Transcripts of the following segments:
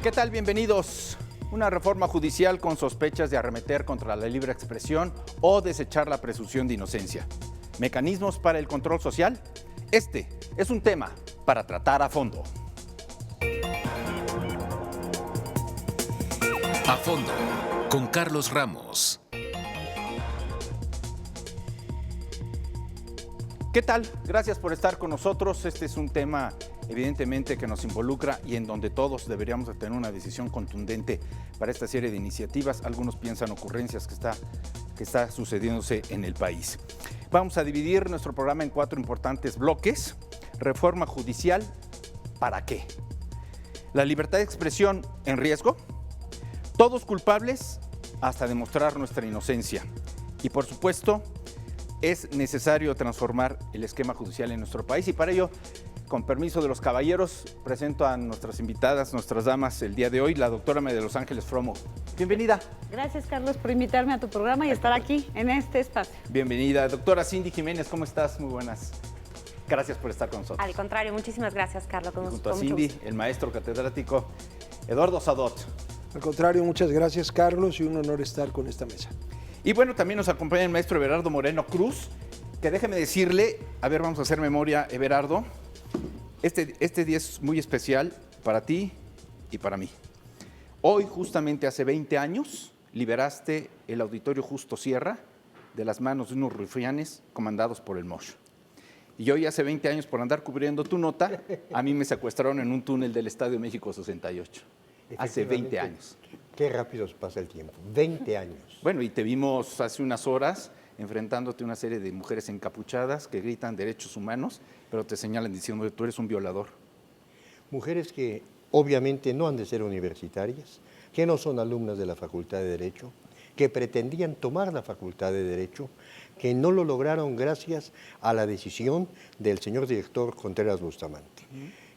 ¿Qué tal? Bienvenidos. Una reforma judicial con sospechas de arremeter contra la libre expresión o desechar la presunción de inocencia. ¿Mecanismos para el control social? Este es un tema para tratar a fondo. A fondo, con Carlos Ramos. ¿Qué tal? Gracias por estar con nosotros. Este es un tema evidentemente que nos involucra y en donde todos deberíamos de tener una decisión contundente para esta serie de iniciativas. Algunos piensan ocurrencias que está sucediéndose en el país. Vamos a dividir nuestro programa en 4 importantes bloques. Reforma judicial, ¿para qué? La libertad de expresión en riesgo. Todos culpables hasta demostrar nuestra inocencia. Y por supuesto, es necesario transformar el esquema judicial en nuestro país y para ello, con permiso de los caballeros, presento a nuestras invitadas, nuestras damas el día de hoy, la doctora María de los Ángeles Fromo. Bienvenida. Gracias, Carlos, por invitarme a tu programa y estar aquí en este espacio. Bienvenida. Doctora Cindy Jiménez, ¿cómo estás? Muy buenas. Gracias por estar con nosotros. Al contrario, muchísimas gracias, Carlos. Junto a Cindy, el maestro catedrático Eduardo Sadot. Al contrario, muchas gracias, Carlos, y un honor estar con esta mesa. Y bueno, también nos acompaña el maestro Everardo Moreno Cruz, que déjeme decirle, a ver, vamos a hacer memoria, Everardo, este día es muy especial para ti y para mí. Hoy, justamente hace 20 años, liberaste el Auditorio Justo Sierra de las manos de unos rufianes comandados por el Mosh. Y hoy, hace 20 años, por andar cubriendo tu nota, a mí me secuestraron en un túnel del Estadio México 68. Hace 20 años. Qué rápido pasa el tiempo, 20 años. Bueno, y te vimos hace unas horas enfrentándote a una serie de mujeres encapuchadas que gritan derechos humanos, pero te señalan diciendo que tú eres un violador. Mujeres que obviamente no han de ser universitarias, que no son alumnas de la Facultad de Derecho, que pretendían tomar la Facultad de Derecho, que no lo lograron gracias a la decisión del señor director Contreras Bustamante.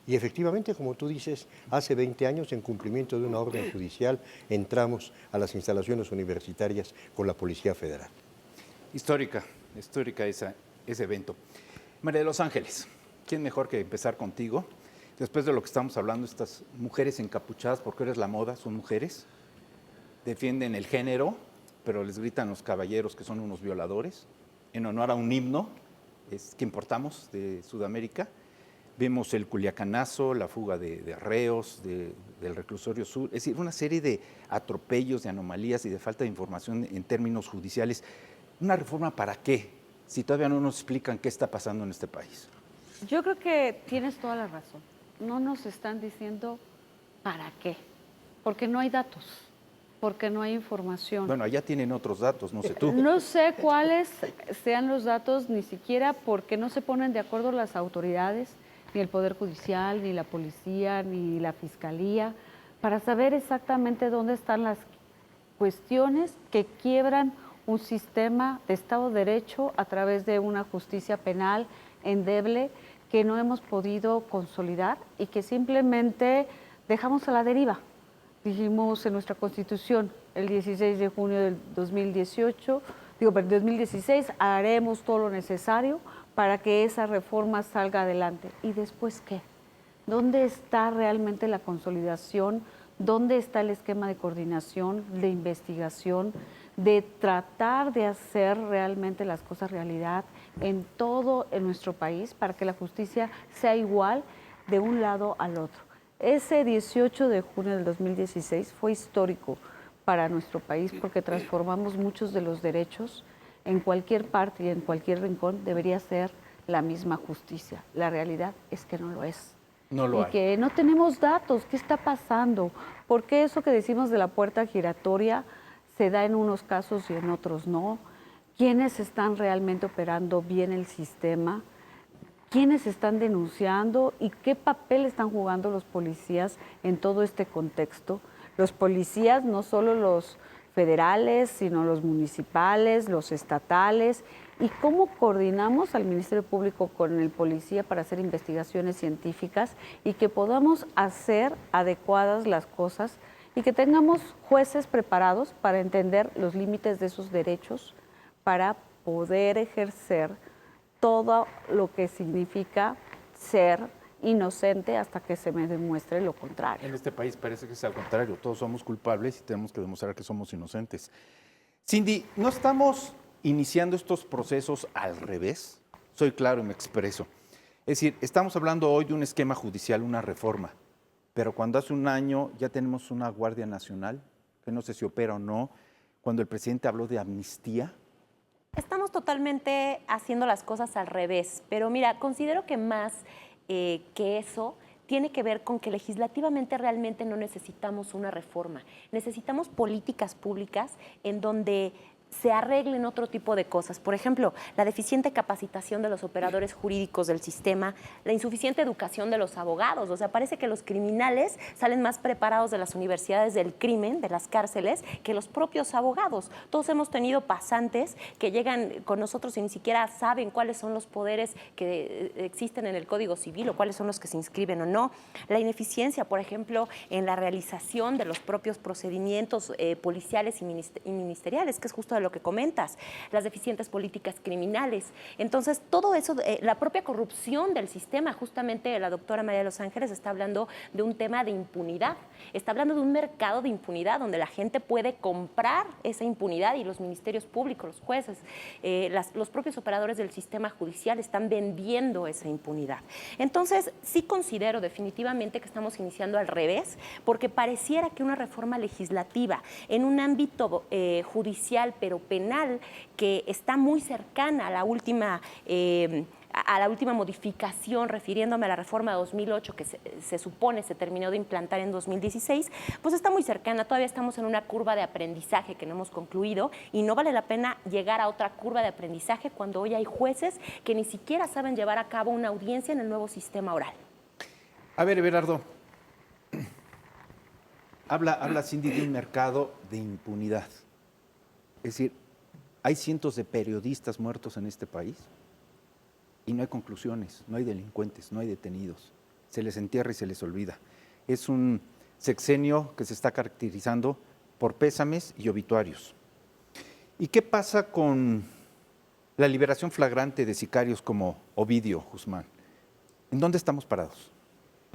Y efectivamente, como tú dices, hace 20 años, en cumplimiento de una orden judicial, entramos a las instalaciones universitarias con la Policía Federal. Histórica ese evento. María de los Ángeles, ¿quién mejor que empezar contigo? Después de lo que estamos hablando, estas mujeres encapuchadas, porque eres la moda, son mujeres, defienden el género, pero les gritan los caballeros que son unos violadores, en honor a un himno que importamos de Sudamérica. Vemos el Culiacanazo, la fuga de reos del reclusorio sur, es decir, una serie de atropellos, de anomalías y de falta de información en términos judiciales. ¿Una reforma para qué? Si todavía no nos explican qué está pasando en este país. Yo creo que tienes toda la razón. No nos están diciendo para qué, porque no hay datos, porque no hay información. Bueno, allá tienen otros datos, no sé tú. No sé cuáles sean los datos, ni siquiera porque no se ponen de acuerdo las autoridades, ni el Poder Judicial, ni la Policía, ni la Fiscalía, para saber exactamente dónde están las cuestiones que quiebran un sistema de Estado de Derecho a través de una justicia penal endeble que no hemos podido consolidar y que simplemente dejamos a la deriva. Dijimos en nuestra Constitución el 16 de junio del 2016, haremos todo lo necesario para que esa reforma salga adelante. ¿Y después qué? ¿Dónde está realmente la consolidación? ¿Dónde está el esquema de coordinación, de investigación, de tratar de hacer realmente las cosas realidad en nuestro país para que la justicia sea igual de un lado al otro? Ese 18 de junio del 2016 fue histórico para nuestro país porque transformamos muchos de los derechos. En cualquier parte y en cualquier rincón debería ser la misma justicia. La realidad es que no lo es. No lo hay. Y que no tenemos datos. ¿Qué está pasando? ¿Por qué eso que decimos de la puerta giratoria se da en unos casos y en otros no? ¿Quiénes están realmente operando bien el sistema? ¿Quiénes están denunciando? ¿Y qué papel están jugando los policías en todo este contexto? Los policías, no solo los federales, sino los municipales, los estatales, y cómo coordinamos al Ministerio Público con el policía para hacer investigaciones científicas y que podamos hacer adecuadas las cosas y que tengamos jueces preparados para entender los límites de esos derechos para poder ejercer todo lo que significa ser inocente hasta que se me demuestre lo contrario. En este país parece que es al contrario, todos somos culpables y tenemos que demostrar que somos inocentes. Cindy, ¿no estamos iniciando estos procesos al revés? Soy claro y me expreso. Es decir, estamos hablando hoy de un esquema judicial, una reforma, pero cuando hace un año ya tenemos una Guardia Nacional, que no sé si opera o no, cuando el presidente habló de amnistía. Estamos totalmente haciendo las cosas al revés, pero mira, considero que más que eso tiene que ver con que legislativamente realmente no necesitamos una reforma. Necesitamos políticas públicas en donde se arreglen otro tipo de cosas. Por ejemplo, la deficiente capacitación de los operadores jurídicos del sistema, la insuficiente educación de los abogados. O sea, parece que los criminales salen más preparados de las universidades del crimen, de las cárceles, que los propios abogados. Todos hemos tenido pasantes que llegan con nosotros y ni siquiera saben cuáles son los poderes que existen en el Código Civil o cuáles son los que se inscriben o no. La ineficiencia, por ejemplo, en la realización de los propios procedimientos policiales y ministeriales, que es justo de lo que comentas, las deficientes políticas criminales. Entonces, todo eso, la propia corrupción del sistema, justamente la doctora María de los Ángeles está hablando de un tema de impunidad, está hablando de un mercado de impunidad donde la gente puede comprar esa impunidad y los ministerios públicos, los jueces, los propios operadores del sistema judicial están vendiendo esa impunidad. Entonces, sí considero definitivamente que estamos iniciando al revés, porque pareciera que una reforma legislativa en un ámbito judicial, pero penal, que está muy cercana a la última modificación, refiriéndome a la reforma de 2008 que se supone se terminó de implantar en 2016, pues está muy cercana. Todavía estamos en una curva de aprendizaje que no hemos concluido y no vale la pena llegar a otra curva de aprendizaje cuando hoy hay jueces que ni siquiera saben llevar a cabo una audiencia en el nuevo sistema oral. A ver, Everardo, habla Cindy de un mercado de impunidad. Es decir, hay cientos de periodistas muertos en este país y no hay conclusiones, no hay delincuentes, no hay detenidos. Se les entierra y se les olvida. Es un sexenio que se está caracterizando por pésames y obituarios. ¿Y qué pasa con la liberación flagrante de sicarios como Ovidio Guzmán? ¿En dónde estamos parados?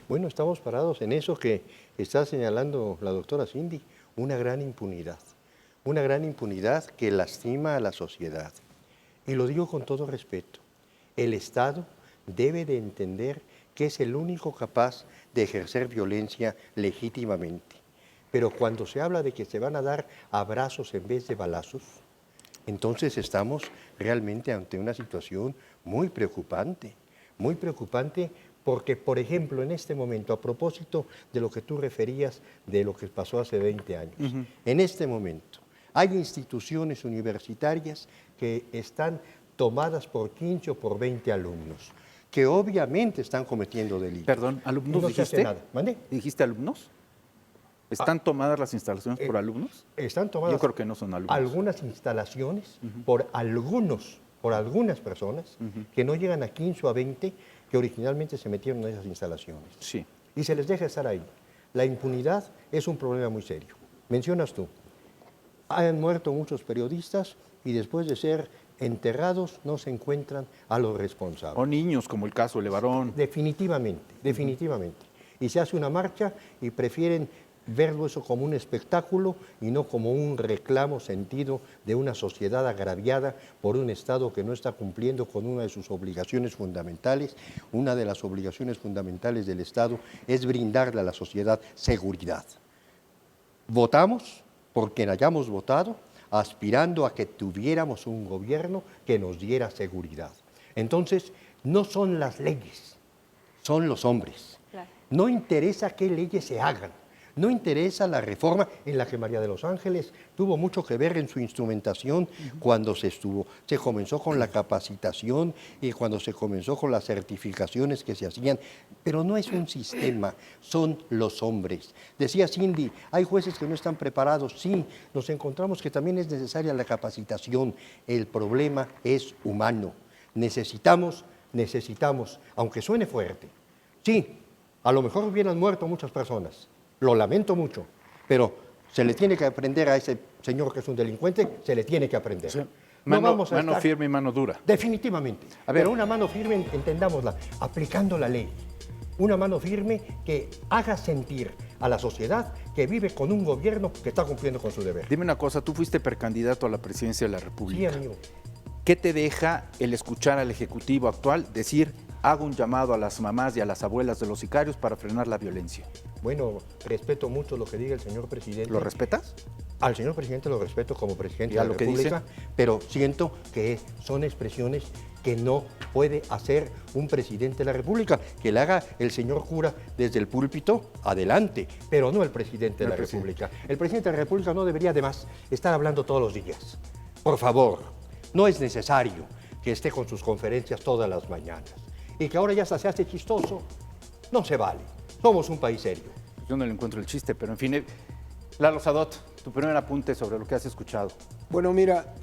Bueno, estamos parados en eso que está señalando la doctora Cindy, una gran impunidad. Una gran impunidad que lastima a la sociedad. Y lo digo con todo respeto. El Estado debe de entender que es el único capaz de ejercer violencia legítimamente. Pero cuando se habla de que se van a dar abrazos en vez de balazos, entonces estamos realmente ante una situación muy preocupante porque, por ejemplo, en este momento, a propósito de lo que tú referías de lo que pasó hace 20 años, en este momento, hay instituciones universitarias que están tomadas por 15 o por 20 alumnos, que obviamente están cometiendo delitos. Perdón, ¿alumnos no se hace dijiste? nada. ¿Mande? ¿Dijiste alumnos? ¿Están tomadas las instalaciones por alumnos? Están tomadas. Yo creo que no son alumnos. Algunas instalaciones por algunas personas que no llegan a 15 o a 20 que originalmente se metieron en esas instalaciones. Sí. Y se les deja estar ahí. La impunidad es un problema muy serio. Mencionas tú, han muerto muchos periodistas y después de ser enterrados no se encuentran a los responsables. O niños, como el caso de Levarón. Definitivamente. Y se hace una marcha y prefieren verlo eso como un espectáculo y no como un reclamo sentido de una sociedad agraviada por un Estado que no está cumpliendo con una de sus obligaciones fundamentales. Una de las obligaciones fundamentales del Estado es brindarle a la sociedad seguridad. Votamos por quien hayamos votado, aspirando a que tuviéramos un gobierno que nos diera seguridad. Entonces, no son las leyes, son los hombres. Claro. No interesa qué leyes se hagan. No interesa la reforma en la que María de los Ángeles tuvo mucho que ver en su instrumentación cuando se comenzó con la capacitación y cuando se comenzó con las certificaciones que se hacían, pero no es un sistema, son los hombres. Decía Cindy, hay jueces que no están preparados, sí, nos encontramos que también es necesaria la capacitación, el problema es humano, necesitamos, aunque suene fuerte, sí, a lo mejor hubieran muerto muchas personas, lo lamento mucho, pero se le tiene que aprender a ese señor que es un delincuente, se le tiene que aprender. Sí. Mano firme y mano dura. Definitivamente. A ver. Pero una mano firme, entendámosla, aplicando la ley. una mano firme que haga sentir a la sociedad que vive con un gobierno que está cumpliendo con su deber. Dime una cosa, tú fuiste precandidato a la presidencia de la Sí, República. amigo. ¿Qué te deja el escuchar al Ejecutivo actual decir, hago un llamado a las mamás y a las abuelas de los sicarios para frenar la violencia? Bueno, respeto mucho lo que diga el señor presidente. ¿Lo respetas? Al señor presidente lo respeto como presidente ¿Y a de la lo que República, pero siento que son expresiones que no puede hacer un presidente de la República. Que le haga el señor cura desde el púlpito, adelante, pero no el presidente de la República. El presidente de la República no debería además estar hablando todos los días. Por favor, no es necesario que esté con sus conferencias todas las mañanas. Y que ahora ya se hace chistoso, no se vale. Somos un país serio. Yo no le encuentro el chiste, pero en fin. Lalo Sadot, tu primer apunte sobre lo que has escuchado. Bueno, mira,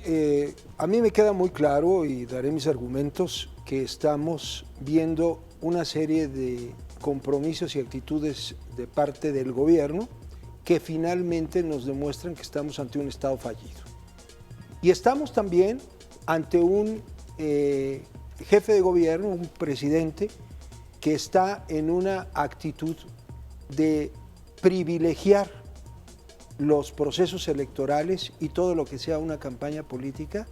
a mí me queda muy claro y daré mis argumentos que estamos viendo una serie de compromisos y actitudes de parte del gobierno que finalmente nos demuestran que estamos ante un Estado fallido. Y estamos también ante un jefe de gobierno, un presidente, que está en una actitud de privilegiar los procesos electorales y todo lo que sea una campaña política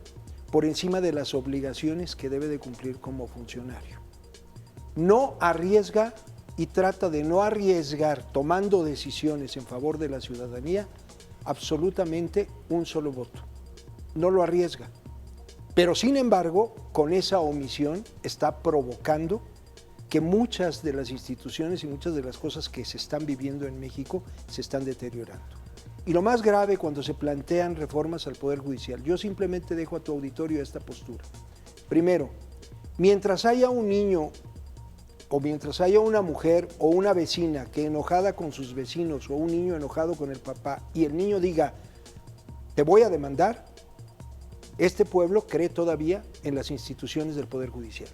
por encima de las obligaciones que debe de cumplir como funcionario. No arriesga y trata de no arriesgar tomando decisiones en favor de la ciudadanía absolutamente un solo voto. No lo arriesga. Pero sin embargo, con esa omisión está provocando que muchas de las instituciones y muchas de las cosas que se están viviendo en México se están deteriorando. Y lo más grave cuando se plantean reformas al Poder Judicial, yo simplemente dejo a tu auditorio esta postura. Primero, mientras haya un niño o mientras haya una mujer o una vecina que enojada con sus vecinos o un niño enojado con el papá y el niño diga, te voy a demandar, este pueblo cree todavía en las instituciones del Poder Judicial.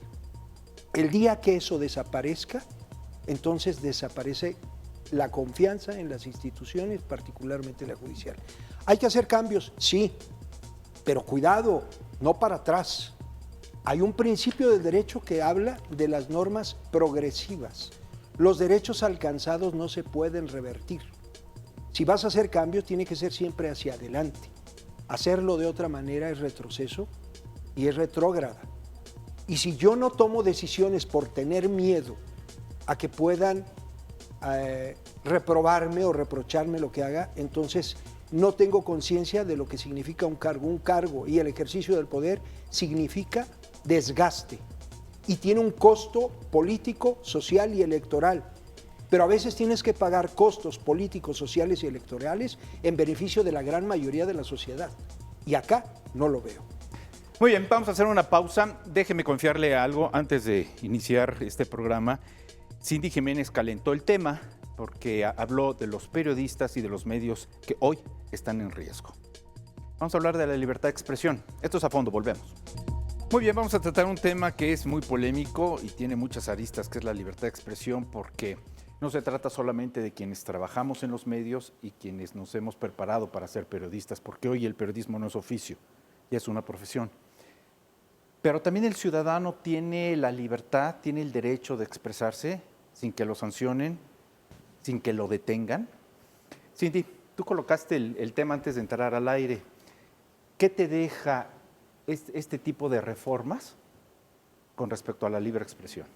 El día que eso desaparezca, entonces desaparece la confianza en las instituciones, particularmente la judicial. ¿Hay que hacer cambios? Sí, pero cuidado, no para atrás. Hay un principio del derecho que habla de las normas progresivas. Los derechos alcanzados no se pueden revertir. Si vas a hacer cambios, tiene que ser siempre hacia adelante. Hacerlo de otra manera es retroceso y es retrógrada. Y si yo no tomo decisiones por tener miedo a que puedan reprobarme o reprocharme lo que haga, entonces no tengo conciencia de lo que significa un cargo. Un cargo y el ejercicio del poder significa desgaste y tiene un costo político, social y electoral. Pero a veces tienes que pagar costos políticos, sociales y electorales en beneficio de la gran mayoría de la sociedad. Y acá no lo veo. Muy bien, vamos a hacer una pausa. Déjeme confiarle algo antes de iniciar este programa. Cindy Jiménez calentó el tema porque habló de los periodistas y de los medios que hoy están en riesgo. Vamos a hablar de la libertad de expresión. Esto es A Fondo, volvemos. Muy bien, vamos a tratar un tema que es muy polémico y tiene muchas aristas, que es la libertad de expresión, porque no se trata solamente de quienes trabajamos en los medios y quienes nos hemos preparado para ser periodistas, porque hoy el periodismo no es oficio, ya es una profesión. Pero también el ciudadano tiene la libertad, tiene el derecho de expresarse sin que lo sancionen, sin que lo detengan. Cindy, tú colocaste el tema antes de entrar al aire. ¿Qué te deja este tipo de reformas con respecto a la libre expresión?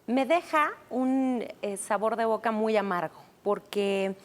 Me deja un sabor de boca muy amargo, porque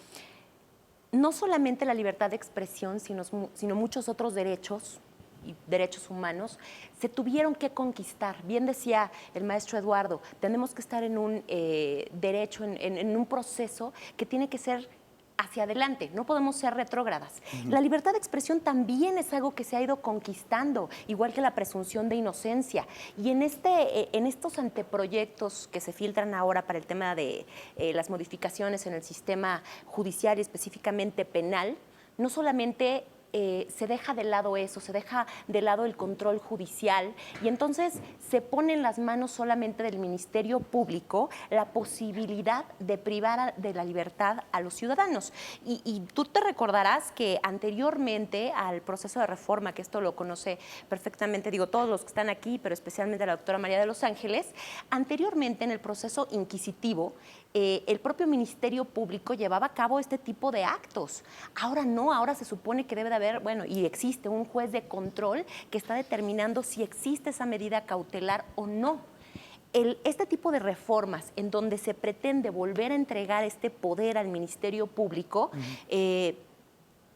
no solamente la libertad de expresión, sino muchos otros derechos y derechos humanos se tuvieron que conquistar. Bien decía el maestro Eduardo, tenemos que estar en un derecho, en un proceso que tiene que ser hacia adelante, no podemos ser retrógradas. La libertad de expresión también es algo que se ha ido conquistando, igual que la presunción de inocencia. Y en estos anteproyectos que se filtran ahora para el tema de las modificaciones en el sistema judicial y específicamente penal, no solamente se deja de lado eso, se deja de lado el control judicial y entonces se pone en las manos solamente del Ministerio Público la posibilidad de privar de la libertad a los ciudadanos. Y tú te recordarás que anteriormente al proceso de reforma, que esto lo conoce perfectamente, digo, todos los que están aquí, pero especialmente la doctora María de los Ángeles, anteriormente en el proceso inquisitivo, el propio Ministerio Público llevaba a cabo este tipo de actos. Ahora no, ahora se supone que debe de haber, bueno, y existe un juez de control que está determinando si existe esa medida cautelar o no. Este tipo de reformas en donde se pretende volver a entregar este poder al Ministerio Público,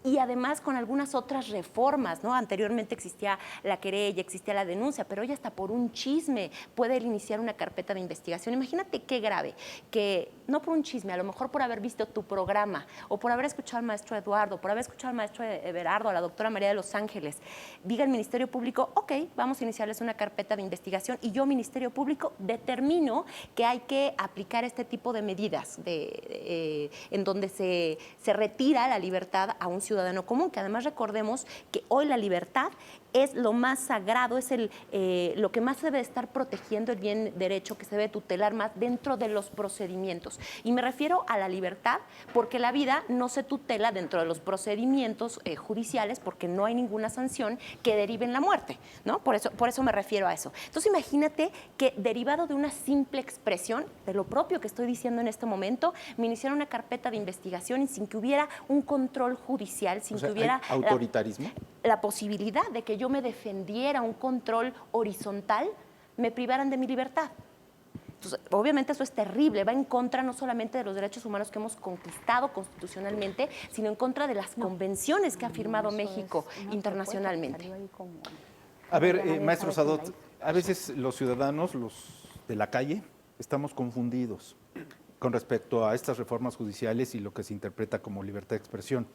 y además con algunas otras reformas, ¿no? Anteriormente existía la querella, existía la denuncia, pero hoy hasta por un chisme puede iniciar una carpeta de investigación. Imagínate qué grave, que no por un chisme, a lo mejor por haber visto tu programa o por haber escuchado al maestro Eduardo, por haber escuchado al maestro Everardo, a la doctora María de los Ángeles, diga el Ministerio Público, ok, vamos a iniciarles una carpeta de investigación y yo, Ministerio Público, determino que hay que aplicar este tipo de medidas en donde se retira la libertad a un ciudadano común, que además recordemos que hoy la libertad es lo más sagrado, es lo que más se debe estar protegiendo, el bien derecho que se debe tutelar más dentro de los procedimientos. Y me refiero a la libertad porque la vida no se tutela dentro de los procedimientos judiciales porque no hay ninguna sanción que derive en la muerte, ¿no? Por eso me refiero a eso. Entonces imagínate que derivado de una simple expresión, de lo propio que estoy diciendo en este momento, me iniciaron una carpeta de investigación y sin que hubiera un control judicial, sin que hubiera autoritarismo. La posibilidad de que yo me defendiera, un control horizontal, me privaran de mi libertad. Entonces, obviamente eso es terrible, va en contra no solamente de los derechos humanos que hemos conquistado constitucionalmente, sino en contra de las convenciones que ha firmado México internacionalmente. A ver, maestro Sadot, a veces los ciudadanos, los de la calle, estamos confundidos con respecto a estas reformas judiciales y lo que se interpreta como libertad de expresión.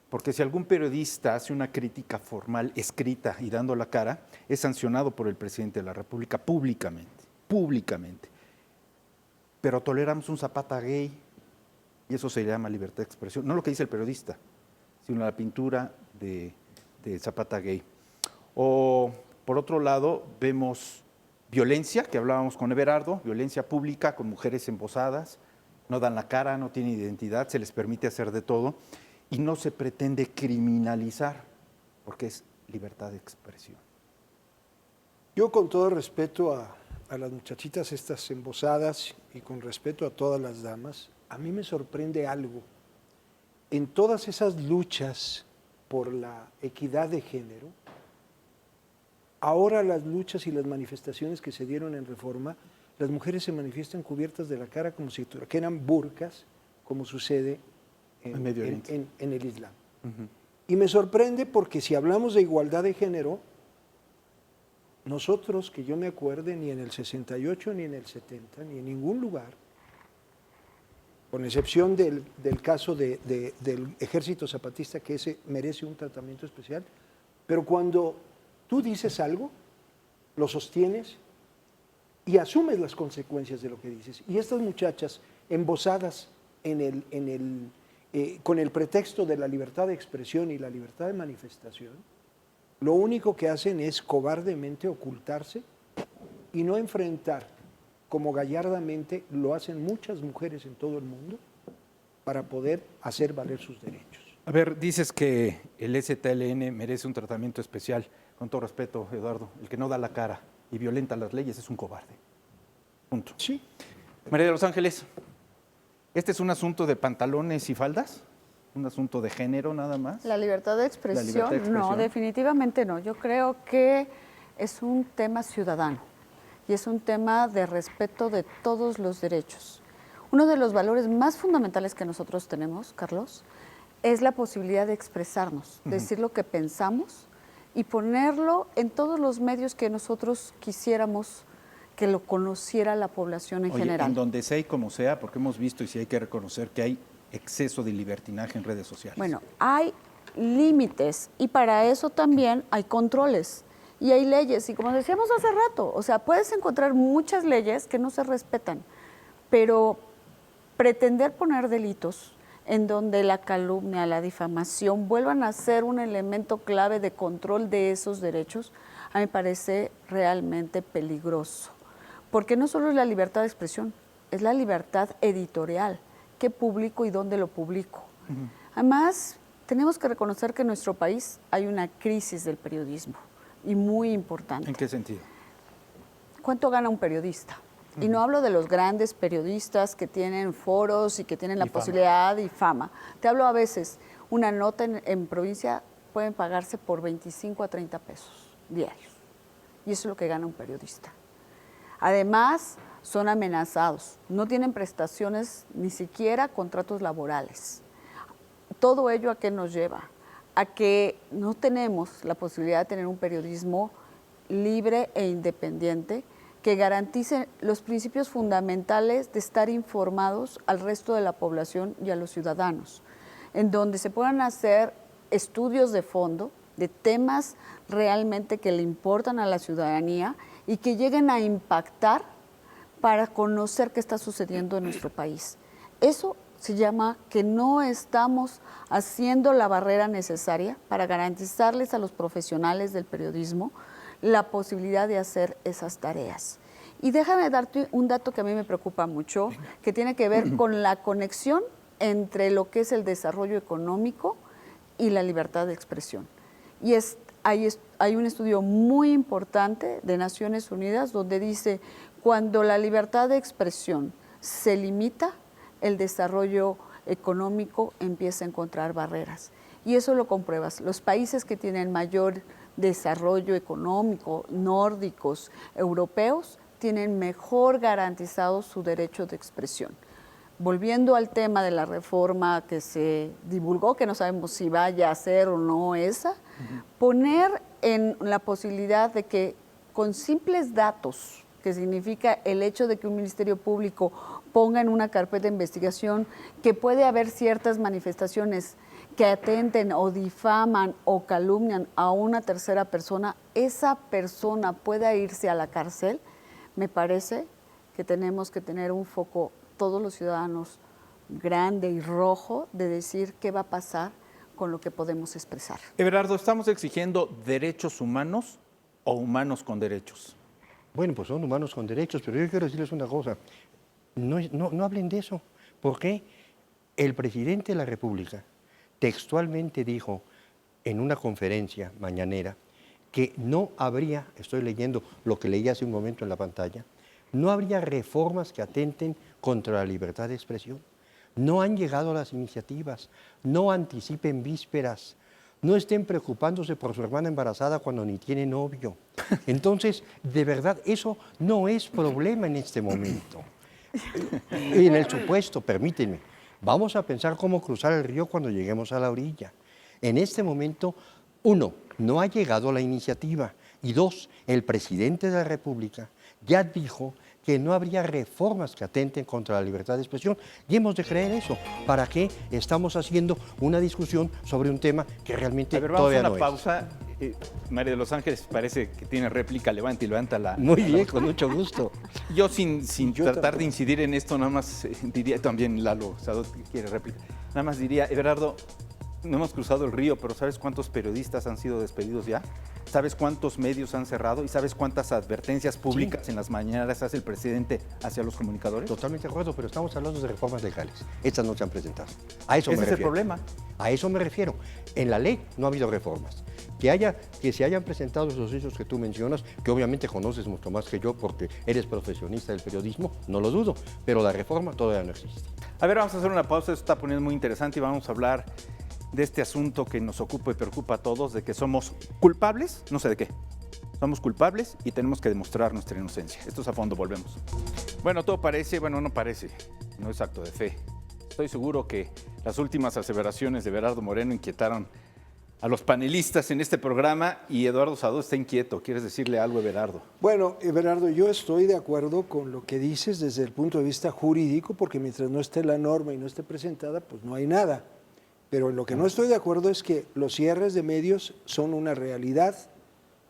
Porque si algún periodista hace una crítica formal, escrita y dando la cara, es sancionado por el presidente de la República públicamente. Pero toleramos un Zapata gay y eso se llama libertad de expresión. No lo que dice el periodista, sino la pintura de Zapata gay. O, por otro lado, vemos violencia, que hablábamos con Everardo, violencia pública con mujeres embosadas, no dan la cara, no tienen identidad, se les permite hacer de todo. Y no se pretende criminalizar, porque es libertad de expresión. Yo, con todo respeto a las muchachitas estas embosadas y con respeto a todas las damas, a mí me sorprende algo. En todas esas luchas por la equidad de género, ahora las luchas y las manifestaciones que se dieron en Reforma, las mujeres se manifiestan cubiertas de la cara como si trajeran burkas, como sucede en el Islam. Y me sorprende porque si hablamos de igualdad de género, nosotros, que yo me acuerde, ni en el 68, ni en el 70, ni en ningún lugar, con excepción del caso del Ejército Zapatista, que ese merece un tratamiento especial, pero cuando tú dices algo, lo sostienes y asumes las consecuencias de lo que dices. Y estas muchachas embosadas con el pretexto de la libertad de expresión y la libertad de manifestación, lo único que hacen es cobardemente ocultarse y no enfrentar, como gallardamente lo hacen muchas mujeres en todo el mundo, para poder hacer valer sus derechos. A ver, dices que el STLN merece un tratamiento especial. Con todo respeto, Eduardo, el que no da la cara y violenta las leyes es un cobarde. Punto. Sí. María de los Ángeles, ¿este es un asunto de pantalones y faldas? ¿Un asunto de género nada más? La libertad de expresión, libertad de expresión. No, definitivamente no. Yo creo que es un tema ciudadano y es un tema de respeto de todos los derechos. Uno de los valores más fundamentales que nosotros tenemos, Carlos, es la posibilidad de expresarnos, decir lo que pensamos y ponerlo en todos los medios que nosotros quisiéramos que lo conociera la población en general. En donde sea y como sea, porque hemos visto y sí hay que reconocer que hay exceso de libertinaje en redes sociales. Bueno, hay límites y para eso también hay controles y hay leyes. Y como decíamos hace rato, o sea, puedes encontrar muchas leyes que no se respetan, pero pretender poner delitos en donde la calumnia, la difamación vuelvan a ser un elemento clave de control de esos derechos, a mí me parece realmente peligroso. Porque no solo es la libertad de expresión, es la libertad editorial. ¿Qué publico y dónde lo publico? Además, tenemos que reconocer que en nuestro país hay una crisis del periodismo y muy importante. ¿En qué sentido? ¿Cuánto gana un periodista? Y no hablo de los grandes periodistas que tienen foros y que tienen la posibilidad y fama. Te hablo a veces, una nota en provincia pueden pagarse por 25 a 30 pesos diarios. Y eso es lo que gana un periodista. Además, son amenazados, no tienen prestaciones, ni siquiera contratos laborales. Todo ello, ¿a qué nos lleva? A que no tenemos la posibilidad de tener un periodismo libre e independiente que garantice los principios fundamentales de estar informados al resto de la población y a los ciudadanos, en donde se puedan hacer estudios de fondo de temas realmente que le importan a la ciudadanía y que lleguen a impactar para conocer qué está sucediendo en nuestro país. Eso se llama que no estamos haciendo la barrera necesaria para garantizarles a los profesionales del periodismo la posibilidad de hacer esas tareas. Y déjame darte un dato que a mí me preocupa mucho, que tiene que ver con la conexión entre lo que es el desarrollo económico y la libertad de expresión. Y hay un estudio muy importante de Naciones Unidas donde dice, cuando la libertad de expresión se limita, el desarrollo económico empieza a encontrar barreras. Y eso lo compruebas. Los países que tienen mayor desarrollo económico, nórdicos, europeos, tienen mejor garantizado su derecho de expresión. Volviendo al tema de la reforma que se divulgó, que no sabemos si vaya a ser o no esa, poner en la posibilidad de que con simples datos, que significa el hecho de que un ministerio público ponga en una carpeta de investigación que puede haber ciertas manifestaciones que atenten o difaman o calumnian a una tercera persona, esa persona pueda irse a la cárcel, me parece que tenemos que tener un foco, todos los ciudadanos, grande y rojo, de decir qué va a pasar con lo que podemos expresar. Everardo, ¿estamos exigiendo derechos humanos o humanos con derechos? Bueno, pues son humanos con derechos, pero yo quiero decirles una cosa, no hablen de eso, porque el presidente de la República textualmente dijo en una conferencia mañanera que no habría, estoy leyendo lo que leí hace un momento en la pantalla, no habría reformas que atenten contra la libertad de expresión. No han llegado las iniciativas, no anticipen vísperas, no estén preocupándose por su hermana embarazada cuando ni tiene novio. Entonces, de verdad, eso no es problema en este momento. Y en el supuesto, permítanme, vamos a pensar cómo cruzar el río cuando lleguemos a la orilla. En este momento, uno, no ha llegado la iniciativa. Y dos, el presidente de la República ya dijo que no habría reformas que atenten contra la libertad de expresión. Y hemos de creer eso. ¿Para qué estamos haciendo una discusión sobre un tema que realmente todavía no es? Vamos a una pausa. María de los Ángeles parece que tiene réplica, levanta la... Muy bien, con mucho gusto. Yo sin tratar de incidir en esto, nada más diría, también Lalo Sadot quiere réplica, nada más diría, Everardo, no hemos cruzado el río, pero ¿sabes cuántos periodistas han sido despedidos ya? ¿Sabes cuántos medios han cerrado? ¿Y sabes cuántas advertencias públicas en las mañanas hace el presidente hacia los comunicadores? Totalmente de acuerdo, pero estamos hablando de reformas legales. Estas no se han presentado. A eso me refiero. Ese es el problema. A eso me refiero. En la ley no ha habido reformas. Que se hayan presentado los hechos que tú mencionas, que obviamente conoces mucho más que yo porque eres profesionista del periodismo, no lo dudo, pero la reforma todavía no existe. A ver, vamos a hacer una pausa, esto está poniendo muy interesante y vamos a hablar de este asunto que nos ocupa y preocupa a todos, de que somos culpables, no sé de qué, somos culpables y tenemos que demostrar nuestra inocencia. Esto es A Fondo, volvemos. Bueno, todo parece, no parece, no es acto de fe. Estoy seguro que las últimas aseveraciones de Everardo Moreno inquietaron a los panelistas en este programa y Eduardo Sadot está inquieto. ¿Quieres decirle algo, Everardo? Bueno, Everardo, yo estoy de acuerdo con lo que dices desde el punto de vista jurídico, porque mientras no esté la norma y no esté presentada, pues no hay nada. Pero en lo que no estoy de acuerdo es que los cierres de medios son una realidad,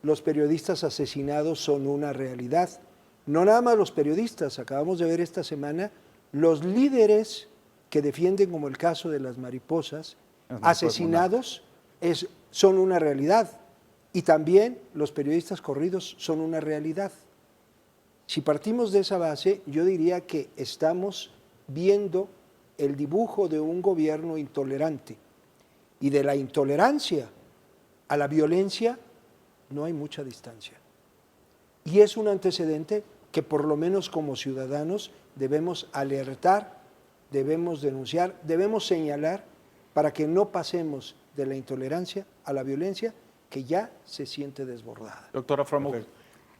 los periodistas asesinados son una realidad. No nada más los periodistas, acabamos de ver esta semana los líderes que defienden, como el caso de las mariposas, Las mariposas asesinados, son una realidad. Y también los periodistas corridos son una realidad. Si partimos de esa base, yo diría que estamos viendo el dibujo de un gobierno intolerante. Y de la intolerancia a la violencia no hay mucha distancia. Y es un antecedente que por lo menos como ciudadanos debemos alertar, debemos denunciar, debemos señalar para que no pasemos de la intolerancia a la violencia que ya se siente desbordada. Doctora Fromo.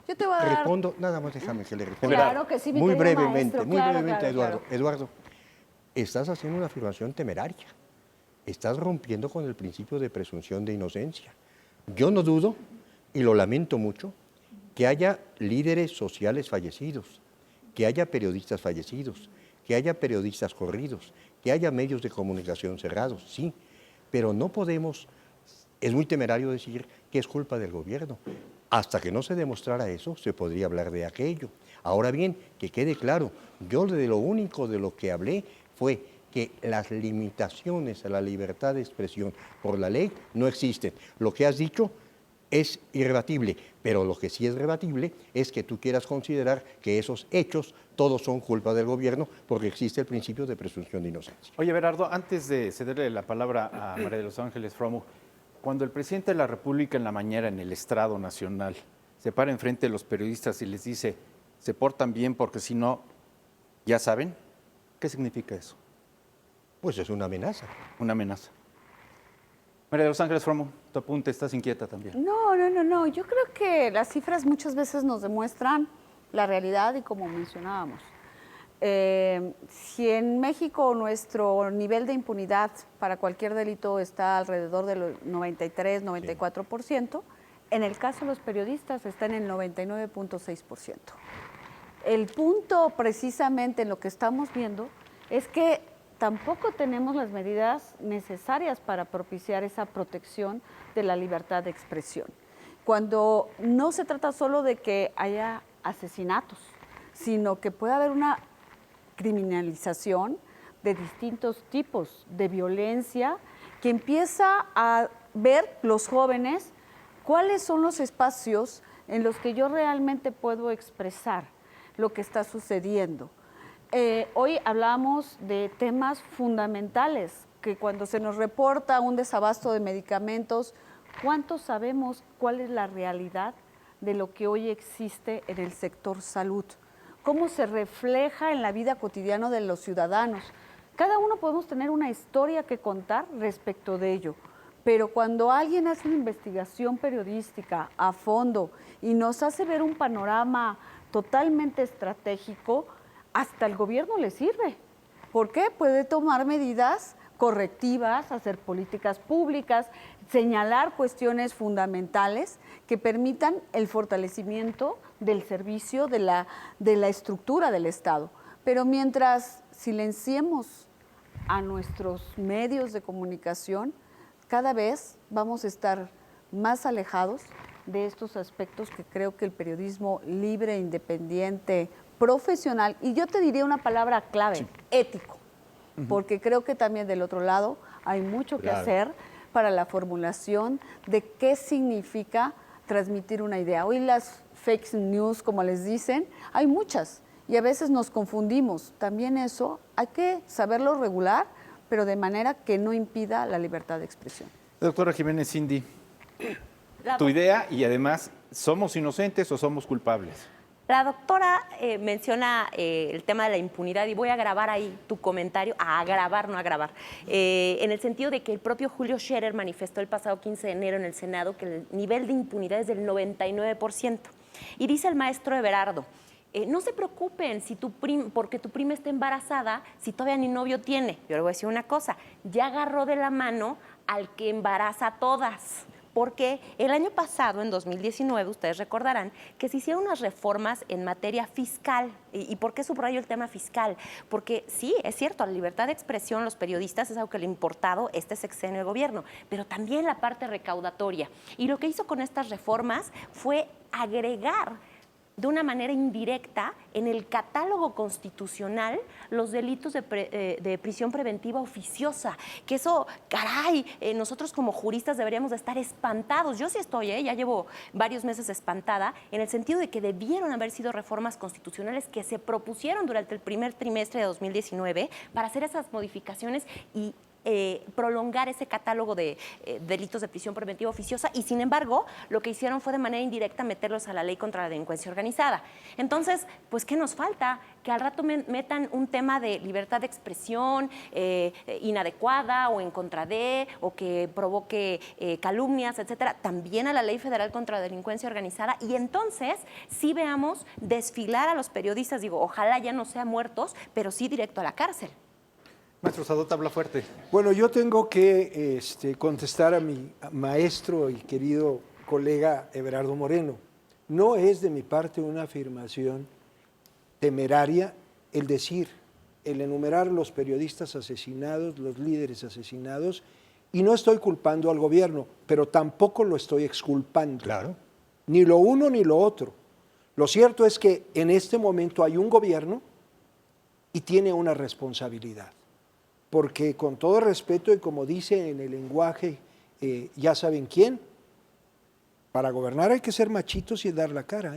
Yo te voy a dar... Respondo, nada más déjame que le responda. Claro que sí, mi muy querido brevemente, maestro, muy claro, brevemente, claro, Eduardo. claro. Eduardo, estás haciendo una afirmación temeraria. Estás rompiendo con el principio de presunción de inocencia. Yo no dudo, y lo lamento mucho, que haya líderes sociales fallecidos, que haya periodistas fallecidos, que haya periodistas corridos, que haya medios de comunicación cerrados, sí, pero no podemos, es muy temerario decir que es culpa del gobierno. Hasta que no se demostrara eso, se podría hablar de aquello. Ahora bien, que quede claro, yo de lo único de lo que hablé fue que las limitaciones a la libertad de expresión por la ley no existen. Lo que has dicho es irrebatible, pero lo que sí es rebatible es que tú quieras considerar que esos hechos todos son culpa del gobierno porque existe el principio de presunción de inocencia. Oye, Berardo, antes de cederle la palabra a María de los Ángeles Fromo, cuando el presidente de la República en la mañana en el Estrado Nacional se para enfrente de los periodistas y les dice, se portan bien porque si no, ya saben, ¿qué significa eso? Pues es una amenaza. Una amenaza. María de los Ángeles Fromo, tu apunte, estás inquieta también. No. Yo creo que las cifras muchas veces nos demuestran la realidad y como mencionábamos. Si en México nuestro nivel de impunidad para cualquier delito está alrededor del 93, 94%, en el caso de los periodistas está en el 99.6%. El punto precisamente en lo que estamos viendo es que tampoco tenemos las medidas necesarias para propiciar esa protección de la libertad de expresión. Cuando no se trata solo de que haya asesinatos, sino que pueda haber una criminalización de distintos tipos de violencia que empieza a ver los jóvenes cuáles son los espacios en los que yo realmente puedo expresar lo que está sucediendo. Hoy hablamos de temas fundamentales, que cuando se nos reporta un desabasto de medicamentos, ¿cuántos sabemos cuál es la realidad de lo que hoy existe en el sector salud? ¿Cómo se refleja en la vida cotidiana de los ciudadanos? Cada uno podemos tener una historia que contar respecto de ello, pero cuando alguien hace una investigación periodística a fondo y nos hace ver un panorama totalmente estratégico, hasta el gobierno le sirve. ¿Por qué? Puede tomar medidas correctivas, hacer políticas públicas, señalar cuestiones fundamentales que permitan el fortalecimiento del servicio, de la estructura del Estado. Pero mientras silenciemos a nuestros medios de comunicación, cada vez vamos a estar más alejados de estos aspectos que creo que el periodismo libre, independiente, profesional, y yo te diría una palabra clave, sí, ético, porque creo que también del otro lado hay mucho que hacer para la formulación de qué significa transmitir una idea. Hoy las fake news, como les dicen, hay muchas y a veces nos confundimos. También eso hay que saberlo regular, pero de manera que no impida la libertad de expresión. Doctora Jiménez Cindy, tu idea y además, ¿somos inocentes o somos culpables? La doctora menciona el tema de la impunidad y voy a grabar ahí tu comentario, a grabar, no a grabar, en el sentido de que el propio Julio Scherer manifestó el pasado 15 de enero en el Senado que el nivel de impunidad es del 99%. Y dice el maestro Everardo, no se preocupen si porque tu prima está embarazada, si todavía ni novio tiene. Yo le voy a decir una cosa, ya agarró de la mano al que embaraza a todas. Porque el año pasado, en 2019, ustedes recordarán que se hicieron unas reformas en materia fiscal. ¿Y por qué subrayo el tema fiscal? Porque sí, es cierto, la libertad de expresión, los periodistas, es algo que le ha importado este sexenio de gobierno, pero también la parte recaudatoria. Y lo que hizo con estas reformas fue agregar de una manera indirecta en el catálogo constitucional los delitos de prisión preventiva oficiosa, que eso, caray, nosotros como juristas deberíamos de estar espantados. Yo sí estoy, ya llevo varios meses espantada, en el sentido de que debieron haber sido reformas constitucionales que se propusieron durante el primer trimestre de 2019 para hacer esas modificaciones y prolongar ese catálogo de delitos de prisión preventiva oficiosa, y sin embargo lo que hicieron fue de manera indirecta meterlos a la ley contra la delincuencia organizada. Entonces, pues ¿qué nos falta? Que al rato metan un tema de libertad de expresión inadecuada o en contra de, o que provoque calumnias, etcétera, también a la ley federal contra la delincuencia organizada, y entonces sí veamos desfilar a los periodistas, digo, ojalá ya no sean muertos, pero sí directo a la cárcel. Maestro Sadot, habla fuerte. Bueno, yo tengo que contestar a mi maestro y querido colega Everardo Moreno. No es de mi parte una afirmación temeraria el decir, el enumerar los periodistas asesinados, los líderes asesinados, y no estoy culpando al gobierno, pero tampoco lo estoy exculpando. Claro. Ni lo uno ni lo otro. Lo cierto es que en este momento hay un gobierno y tiene una responsabilidad. Porque con todo respeto, y como dice en el lenguaje, ya saben quién, para gobernar hay que ser machitos y dar la cara,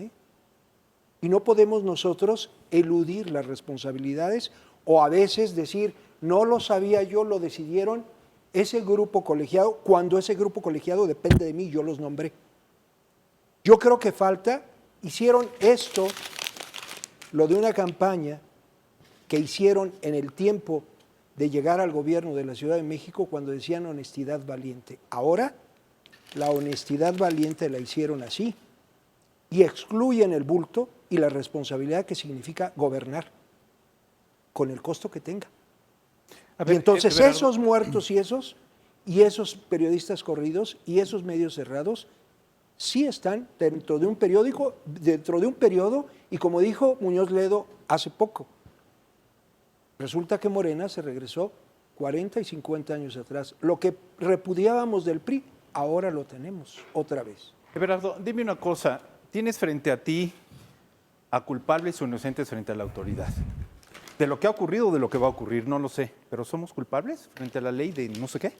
Y no podemos nosotros eludir las responsabilidades o a veces decir, no lo sabía yo, lo decidieron ese grupo colegiado, cuando ese grupo colegiado depende de mí, yo los nombré. Yo creo que falta, hicieron esto, lo de una campaña que hicieron en el tiempo de llegar al gobierno de la Ciudad de México cuando decían honestidad valiente. Ahora, la honestidad valiente la hicieron así y excluyen el bulto y la responsabilidad que significa gobernar, con el costo que tenga. Y entonces esos muertos y esos periodistas corridos y esos medios cerrados sí están dentro de un periodo, y como dijo Muñoz Ledo hace poco, resulta que Morena se regresó 40 y 50 años atrás. Lo que repudiábamos del PRI, ahora lo tenemos otra vez. Everardo, dime una cosa. ¿Tienes frente a ti a culpables o inocentes frente a la autoridad? De lo que ha ocurrido o de lo que va a ocurrir, no lo sé. ¿Pero somos culpables frente a la ley de no sé qué?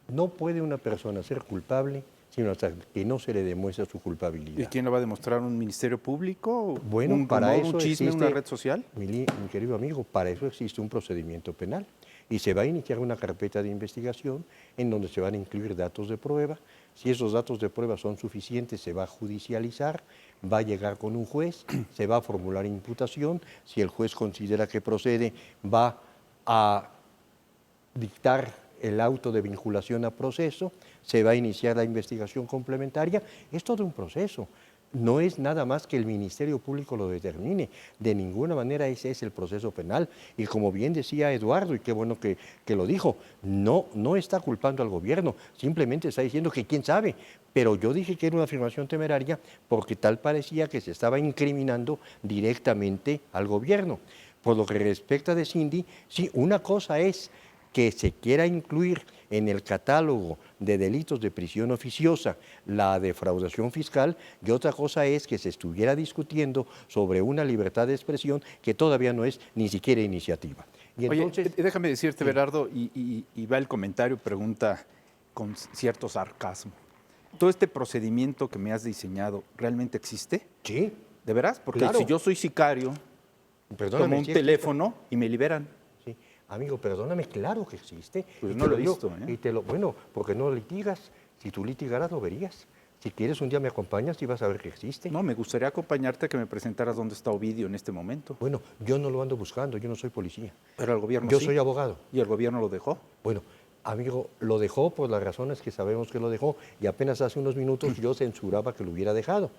No puede una persona ser culpable sino hasta que no se le demuestre su culpabilidad. ¿Y quién lo va a demostrar? ¿Un ministerio público? Bueno, ¿Un para rumor, eso un chisme, existe, una red social? Mi querido amigo, para eso existe un procedimiento penal y se va a iniciar una carpeta de investigación en donde se van a incluir datos de prueba. Si esos datos de prueba son suficientes, se va a judicializar, va a llegar con un juez, se va a formular imputación. Si el juez considera que procede, va a dictar el auto de vinculación a proceso, se va a iniciar la investigación complementaria. Es todo un proceso. No es nada más que el Ministerio Público lo determine. De ninguna manera ese es el proceso penal. Y como bien decía Eduardo, y qué bueno que lo dijo, no está culpando al gobierno, simplemente está diciendo que quién sabe. Pero yo dije que era una afirmación temeraria porque tal parecía que se estaba incriminando directamente al gobierno. Por lo que respecta de Cindy, sí, una cosa es que se quiera incluir en el catálogo de delitos de prisión oficiosa la defraudación fiscal, y otra cosa es que se estuviera discutiendo sobre una libertad de expresión que todavía no es ni siquiera iniciativa. Y entonces, oye, déjame decirte, Everardo, y va el comentario, pregunta con cierto sarcasmo. ¿Todo este procedimiento que me has diseñado realmente existe? sí, ¿De veras? Porque Claro. si yo soy sicario, perdóname, tomo un sí teléfono y me liberan. Sí. Amigo, perdóname, claro que existe. Pues Y no te lo he digo, visto, ¿eh? Bueno, porque no litigas. Si tú litigaras, lo verías. Si quieres, un día me acompañas y vas a ver que existe. No, me gustaría acompañarte a que me presentaras dónde está Ovidio en este momento. Bueno, yo no lo ando buscando, yo no soy policía. Pero el gobierno Yo sí. soy abogado. ¿Y el gobierno lo dejó? Bueno, amigo, lo dejó por las razones que sabemos que lo dejó, y apenas hace unos minutos yo censuraba que lo hubiera dejado,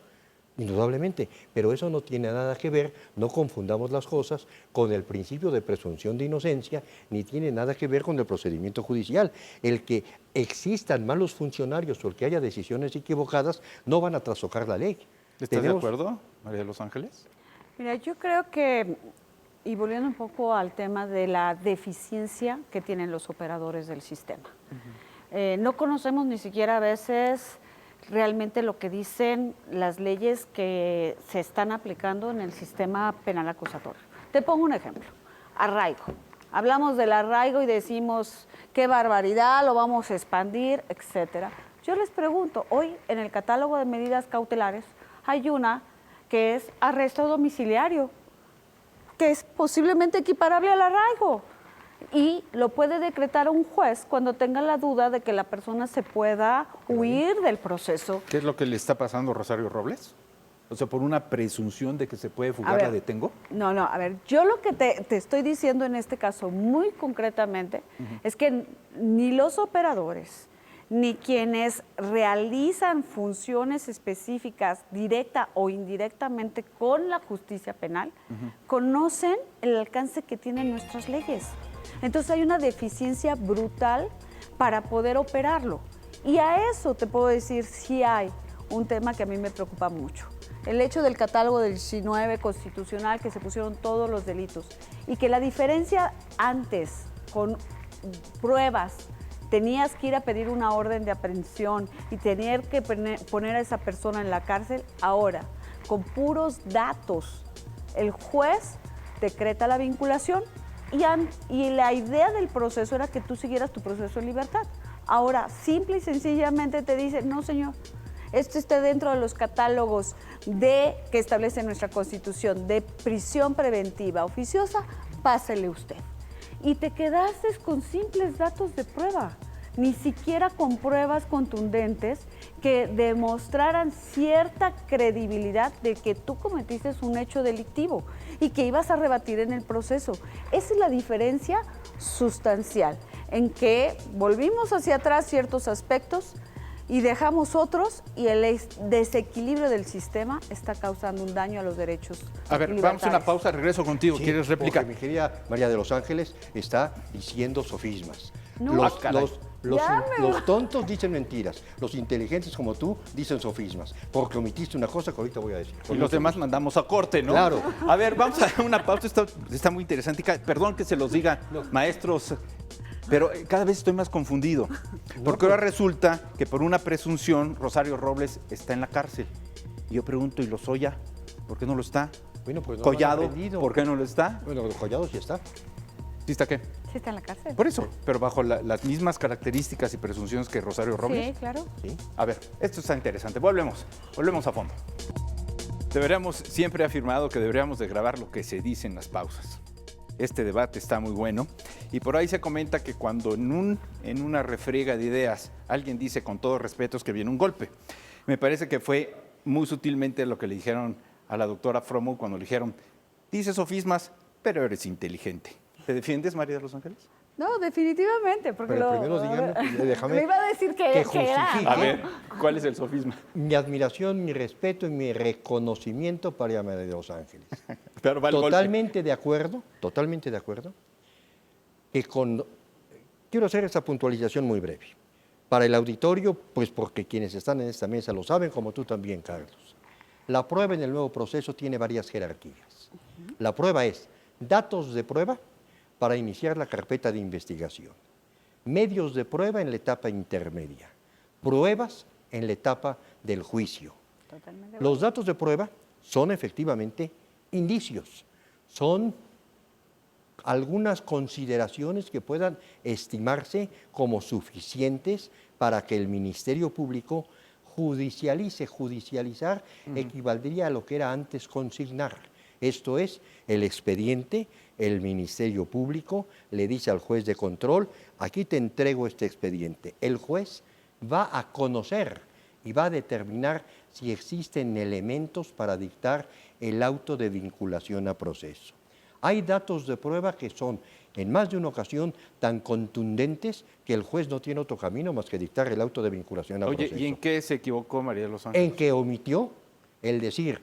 indudablemente, pero eso no tiene nada que ver, no confundamos las cosas, con el principio de presunción de inocencia, ni tiene nada que ver con el procedimiento judicial. El que existan malos funcionarios o el que haya decisiones equivocadas no van a trastocar la ley. ¿Estás de acuerdo, María de los Ángeles? Mira, yo creo que, y volviendo un poco al tema de la deficiencia que tienen los operadores del sistema, no conocemos ni siquiera a veces realmente lo que dicen las leyes que se están aplicando en el sistema penal acusatorio. Te pongo un ejemplo, arraigo. Hablamos del arraigo y decimos, qué barbaridad, lo vamos a expandir, etcétera. Yo les pregunto, hoy en el catálogo de medidas cautelares hay una que es arresto domiciliario, que es posiblemente equiparable al arraigo. Y lo puede decretar un juez cuando tenga la duda de que la persona se pueda huir del proceso. ¿Qué es lo que le está pasando a Rosario Robles? O sea, por una presunción de que se puede fugar, ¿la detengo? No, a ver, yo lo que te estoy diciendo en este caso muy concretamente es que ni los operadores, ni quienes realizan funciones específicas directa o indirectamente con la justicia penal, conocen el alcance que tienen nuestras leyes. Entonces hay una deficiencia brutal para poder operarlo. Y a eso te puedo decir, sí hay un tema que a mí me preocupa mucho. El hecho del catálogo del 19 constitucional, que se pusieron todos los delitos, y que la diferencia antes, con pruebas, tenías que ir a pedir una orden de aprehensión y tener que poner a esa persona en la cárcel, ahora, con puros datos, el juez decreta la vinculación y la idea del proceso era que tú siguieras tu proceso en libertad. Ahora, simple y sencillamente te dice, no señor, esto está dentro de los catálogos que establece nuestra Constitución de prisión preventiva oficiosa, pásele usted. Y te quedaste con simples datos de prueba, ni siquiera con pruebas contundentes que demostraran cierta credibilidad de que tú cometiste un hecho delictivo y que ibas a rebatir en el proceso. Esa es la diferencia sustancial, en que volvimos hacia atrás ciertos aspectos y dejamos otros, y el desequilibrio del sistema está causando un daño a los derechos. A ver, vamos a una pausa, regreso contigo. Sí, ¿Quieres réplica? porque mi querida María de los Ángeles está diciendo sofismas. No. Los tontos dicen mentiras, los inteligentes como tú dicen sofismas, porque omitiste una cosa que ahorita voy a decir. Y los demás mandamos a corte, ¿no? Claro. A ver, vamos a dar una pausa, está muy interesante. Perdón que se los diga, maestros, pero cada vez estoy más confundido. Porque ahora resulta que por una presunción Rosario Robles está en la cárcel. Y yo pregunto, ¿y Lozoya? ¿Por qué no lo está? Bueno, pues no Collado, lo han aprendido. ¿por qué no lo está? Bueno, Collado sí está. ¿Sí está qué? Sí está en la cárcel. Por eso, pero bajo las mismas características y presunciones que Rosario Robles. Sí, claro. ¿Sí? A ver, esto está interesante. Volvemos a fondo. Siempre he afirmado que deberíamos de grabar lo que se dice en las pausas. Este debate está muy bueno y por ahí se comenta que cuando en una refriega de ideas alguien dice con todo respeto es que viene un golpe. Me parece que fue muy sutilmente lo que le dijeron a la doctora Fromo cuando le dijeron, dices sofismas, pero eres inteligente. ¿Te defiendes, María de los Ángeles? No, definitivamente, porque Pero primero dígame, déjame me iba a decir que era. justifique. A ver, ¿cuál es el sofisma? Mi admiración, mi respeto y mi reconocimiento para María de los Ángeles. Pero va el golpe. Totalmente de acuerdo, que quiero hacer esa puntualización muy breve. Para el auditorio, pues porque quienes están en esta mesa lo saben, como tú también, Carlos. La prueba en el nuevo proceso tiene varias jerarquías. La prueba es datos de prueba para iniciar la carpeta de investigación, medios de prueba en la etapa intermedia, pruebas en la etapa del juicio. Totalmente. Los datos de prueba son efectivamente indicios, son algunas consideraciones que puedan estimarse como suficientes para que el Ministerio Público judicialice. Judicializar equivaldría a lo que era antes consignar. Esto es, el expediente, el Ministerio Público le dice al juez de control, aquí te entrego este expediente. El juez va a conocer y va a determinar si existen elementos para dictar el auto de vinculación a proceso. Hay datos de prueba que son, en más de una ocasión, tan contundentes que el juez no tiene otro camino más que dictar el auto de vinculación a proceso. Oye, ¿y en qué se equivocó María de los Ángeles? En que omitió el decir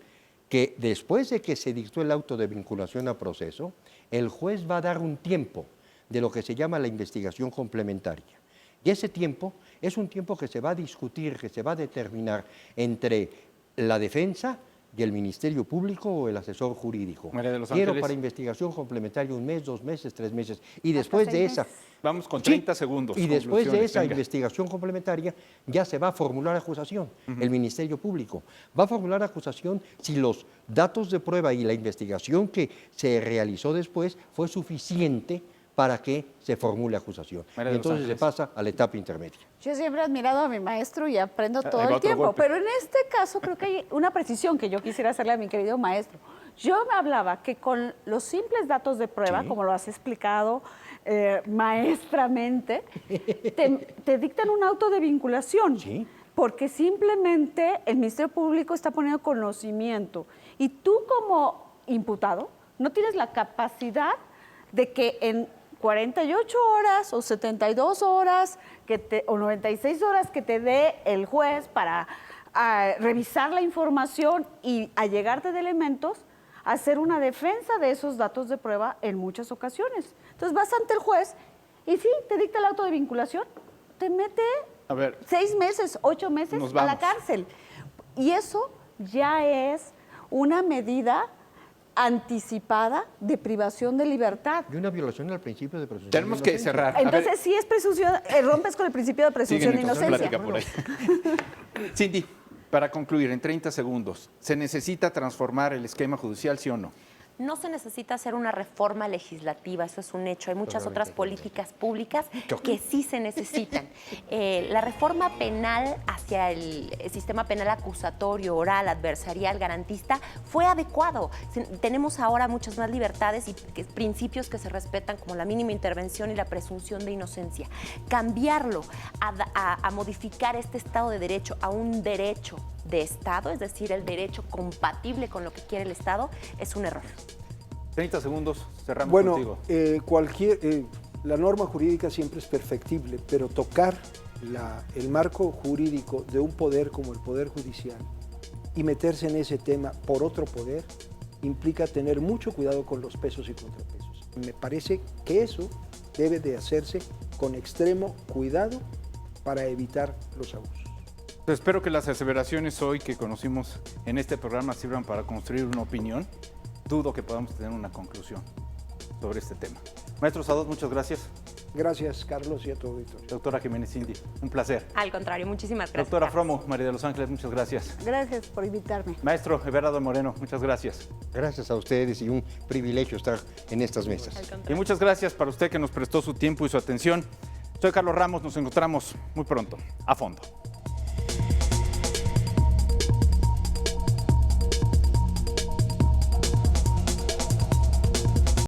que después de que se dictó el auto de vinculación a proceso, el juez va a dar un tiempo de lo que se llama la investigación complementaria. Y ese tiempo es un tiempo que se va a discutir, que se va a determinar entre la defensa ¿Y el Ministerio Público o el asesor jurídico? María de los Quiero Ángeles. para investigación complementaria 1 mes, 2 meses, 3 meses. Y después de esa... Vamos con Sí, 30 segundos. Y después de conclusiones, esa venga. investigación complementaria ya se va a formular acusación. El Ministerio Público va a formular acusación si los datos de prueba y la investigación que se realizó después fue suficiente para que se formule acusación. María Y de los entonces se Ángeles. pasa a la etapa intermedia. Yo siempre he admirado a mi maestro y aprendo todo ahí va el otro tiempo, golpe. pero en este caso creo que hay una precisión que yo quisiera hacerle a mi querido maestro. Yo me hablaba que con los simples datos de prueba, Sí. como lo has explicado maestramente, te dictan un auto de vinculación. Sí. Porque simplemente el Ministerio Público está poniendo conocimiento y tú como imputado no tienes la capacidad de que en 48 horas o 72 horas o 96 horas que te dé el juez para revisar la información y allegarte de elementos, hacer una defensa de esos datos de prueba en muchas ocasiones. Entonces vas ante el juez y sí, te dicta el auto de vinculación, te mete A ver, 6 meses, 8 meses Nos a la vamos. cárcel. Y eso ya es una medida anticipada de privación de libertad. Y una violación al principio de presunción. tenemos de que inocencia. cerrar. A ver, Entonces sí es presunción, rompes con el principio de presunción de siguen con su inocencia. plática por ahí. Cindy, para concluir, en 30 segundos, ¿se necesita transformar el esquema judicial, sí o no? No se necesita hacer una reforma legislativa, eso es un hecho. Hay muchas otras políticas públicas que sí se necesitan. La reforma penal hacia el sistema penal acusatorio, oral, adversarial, garantista, fue adecuado. Tenemos ahora muchas más libertades y principios que se respetan, como la mínima intervención y la presunción de inocencia. Cambiarlo a modificar este Estado de Derecho a un derecho de Estado, es decir, el derecho compatible con lo que quiere el Estado, es un error. 30 segundos, cerramos Bueno, contigo. la norma jurídica siempre es perfectible, pero tocar el marco jurídico de un poder como el Poder Judicial y meterse en ese tema por otro poder implica tener mucho cuidado con los pesos y contrapesos. Me parece que eso debe de hacerse con extremo cuidado para evitar los abusos. Espero que las aseveraciones hoy que conocimos en este programa sirvan para construir una opinión. Dudo que podamos tener una conclusión sobre este tema. Maestro Sadot, muchas gracias. Gracias, Carlos, y a tu auditorio. Doctora Jiménez Cindy, un placer. Al contrario, muchísimas gracias. Doctora Carlos. Fromo, María de los Ángeles, muchas gracias. Gracias por invitarme. Maestro Everardo Moreno, muchas gracias. Gracias a ustedes y un privilegio estar en estas mesas. Al Y contrario. muchas gracias para usted que nos prestó su tiempo y su atención. Soy Carlos Ramos, nos encontramos muy pronto. A fondo.